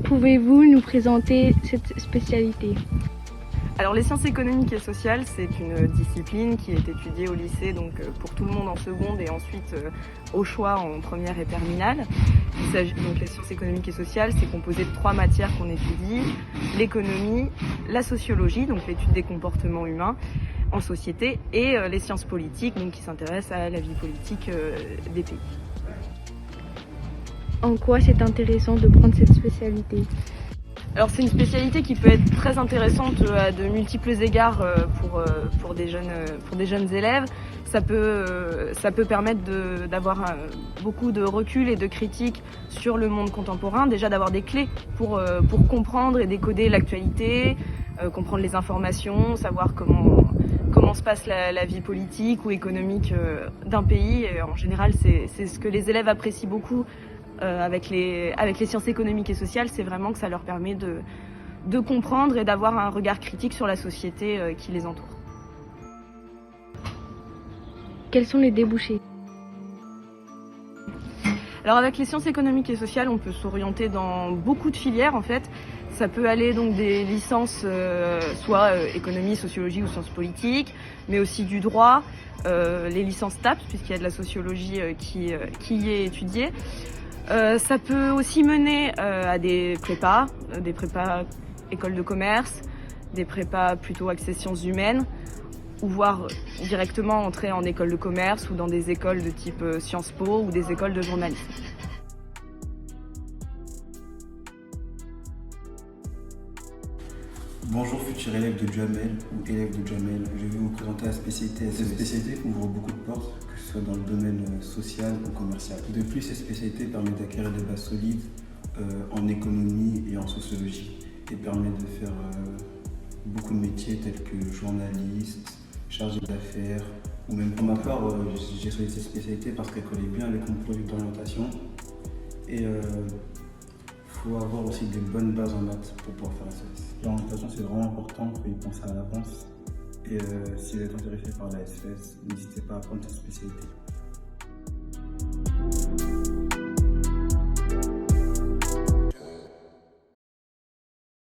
Pouvez-vous nous présenter cette spécialité? Alors les sciences économiques et sociales, c'est une discipline qui est étudiée au lycée, donc pour tout le monde en seconde et ensuite au choix en première et terminale. Donc les sciences économiques et sociales, c'est composé de 3 matières qu'on étudie: l'économie, la sociologie, donc l'étude des comportements humains en société, et les sciences politiques, donc qui s'intéressent à la vie politique des pays. En quoi c'est intéressant de prendre cette spécialité? Alors c'est une spécialité qui peut être très intéressante à de multiples égards pour des jeunes élèves. Ça peut permettre d'avoir beaucoup de recul et de critique sur le monde contemporain, déjà d'avoir des clés pour comprendre et décoder l'actualité, comprendre les informations, savoir comment se passe la vie politique ou économique d'un pays. Et en général, c'est ce que les élèves apprécient beaucoup avec les sciences économiques et sociales, c'est vraiment que ça leur permet de comprendre et d'avoir un regard critique sur la société qui les entoure. Quels sont les débouchés? Alors avec les sciences économiques et sociales, on peut s'orienter dans beaucoup de filières en fait. Ça peut aller donc des licences soit économie, sociologie ou sciences politiques, mais aussi du droit, les licences TAPS puisqu'il y a de la sociologie qui y est étudiée. Ça peut aussi mener à des prépas écoles de commerce, des prépas plutôt axées sciences humaines, ou voire directement entrer en école de commerce ou dans des écoles de type Sciences Po ou des écoles de journalisme. Bonjour futurs élèves de Duhamel ou élèves de Duhamel, je vais vous présenter la spécialité. Cette spécialité ouvre beaucoup de portes, que ce soit dans le domaine social ou commercial. De plus, cette spécialité permet d'acquérir des bases solides en économie et en sociologie et permet de faire beaucoup de métiers tels que journaliste, chargé d'affaires ou même pour ma part, j'ai choisi cette spécialité parce qu'elle collait bien avec mon projet d'orientation et il faut avoir aussi des bonnes bases en maths pour pouvoir faire la service. L'orientation, c'est vraiment important, il faut y penser à l'avance. Et si vous êtes intéressé par la SFS, n'hésitez pas à prendre cette spécialité.